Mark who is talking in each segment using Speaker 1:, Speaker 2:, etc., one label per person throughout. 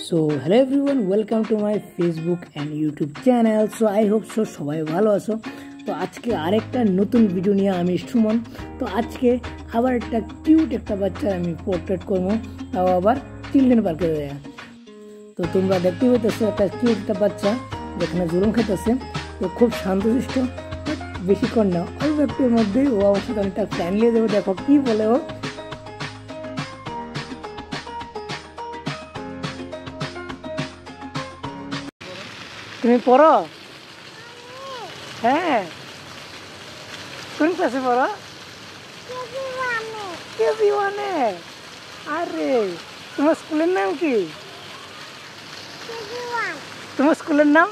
Speaker 1: So hello everyone, welcome to my Facebook and YouTube channel. So I hope so সবাই ভালো আছো। তো আজকে আরেকটা নতুন ভিডিও নিয়ে আমি সুমন। তো আজকে আবার একটা কিউট একটা বাচ্চার আমি পোর্ট্রেট করবো, তাও আবার চিলড্রেন পার্কে দেয়া। তো তোমরা দেখতে পেতেছো একটা কিউট একটা বাচ্চা যেখানে জুলুম খেতেছে। তো খুব শান্তশিষ্ট, বেশিক্ষণ না, অল্প একটুর মধ্যেই ও আমার সাথে অনেকটা ফ্রেন্ডলি দেবো। দেখো কি বলে ও। তুমি পড়ো? হ্যাঁ, কোন ক্লাসে পড়ো? কেজি ওয়ানে। আরে তোমার স্কুলের নাম কি? তোমার স্কুলের নাম?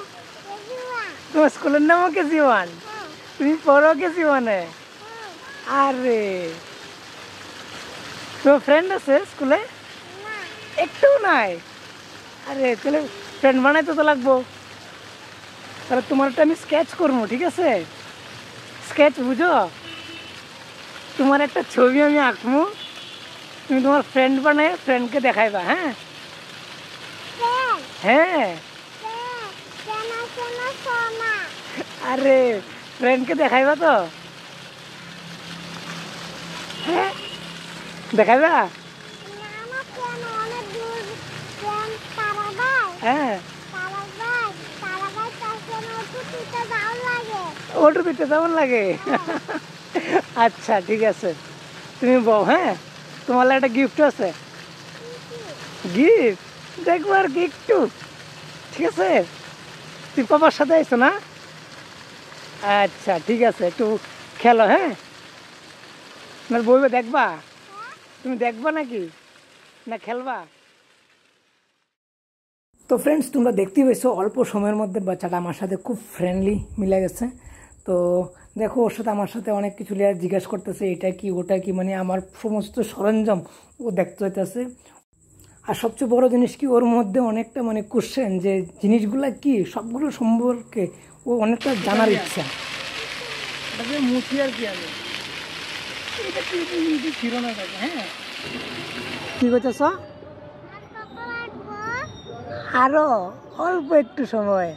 Speaker 1: তোমার স্কুলের নামও কেজি ওয়ান? তুমি পড়ো কেজি ওয়ানে? আরে তোমার ফ্রেন্ড আছে স্কুলে? একটু নাই? আরে তাহলে ফ্রেন্ড বানাইতে তো লাগবো। তাহলে তোমার একটা আমি স্কেচ করবো, ঠিক আছে? স্কেচ বুঝো? তোমার একটা ছবি আমি আঁকবো, তুমি তোমার ফ্রেন্ড বানায় ফ্রেন্ডকে দেখাইবা। হ্যাঁ হ্যাঁ, আরে ফ্রেন্ডকে দেখাইবা তো? হ্যাঁ দেখাইবা? হ্যাঁ, ওটু দিতে কেমন লাগে? আচ্ছা ঠিক আছে, তুমি বল। হ্যাঁ, তোমার একটা গিফট আছে। গিফট দেখবো আর কি একটু, ঠিক আছে? তুই পাপার সাথে আইছো না? আচ্ছা ঠিক আছে, একটু খেলো। হ্যাঁ, না বইবে দেখবা? তুমি দেখবা নাকি না খেলবা? তো ফ্রেন্ডস, তোমরা দেখতেই পেয়েছো অল্প সময়ের মধ্যে বাচ্চাটা আমার সাথে খুব ফ্রেন্ডলি মিলে গেছে। তো দেখো, ওর সাথে আমার সাথে অনেক কিছু জিজ্ঞাসা করতেছে, এটা কি ওটা কি, মানে আমার সমস্ত সরঞ্জাম ও দেখতে হইতেছে। আর সবচেয়ে বড় জিনিস কি, ওর মধ্যে অনেকটা মানে কোশ্চেন যে জিনিসগুলা কি সবগুলো সম্পর্কে ও অনেকটা জানার ইচ্ছা। মুখি আর কি আমি ছিল না। হ্যাঁ, কি করতেছ? আরো অল্প একটু সময়,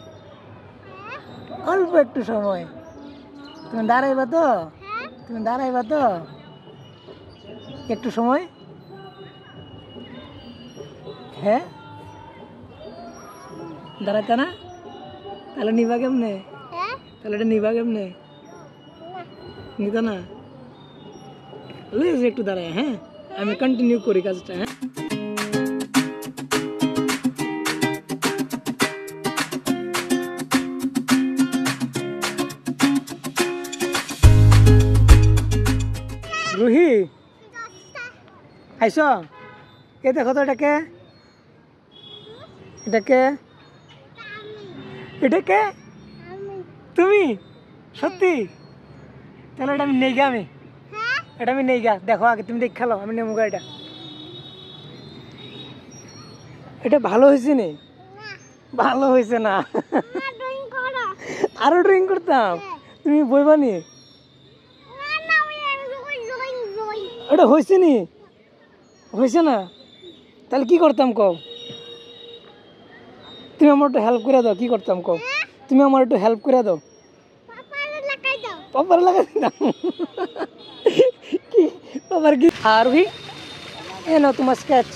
Speaker 1: অল্প একটু সময়। তুমি দাঁড়াইবা তো? তুমি দাঁড়াইবা তো একটু সময়? হ্যাঁ, দাঁড়াইতে না? তাহলে নিবা কেমনে? তাহলে এটা নিবা কেমনে? নিত না? একটু দাঁড়ায়। হ্যাঁ, আমি কন্টিনিউ করি কাজটা। হ্যাঁ, রুহি আইস? এ দেখো তো, এটাকে এটাকে এটাকে তুমি সত্যি? তাহলে এটা আমি নেই গা, এটা আমি নেই গা। দেখো আগে তুমি দেখ খেলো, আমি নেবো গা। এটা ভালো হয়েছে নি? ভালো হয়েছে না? আরো ড্রয়িং করতাম? তুমি বইবা নি? এটা হয়েছে নি? হয়েছে না? তাহলে কি করতাম কও? তুমি আমার একটু হেল্প করে দাও। কি করতাম কও? তুমি আমার একটু হেল্প করে দাও। পাপার লাগাই দাও? কি পাপার কি? আর এ নাও তোমার স্কেচ।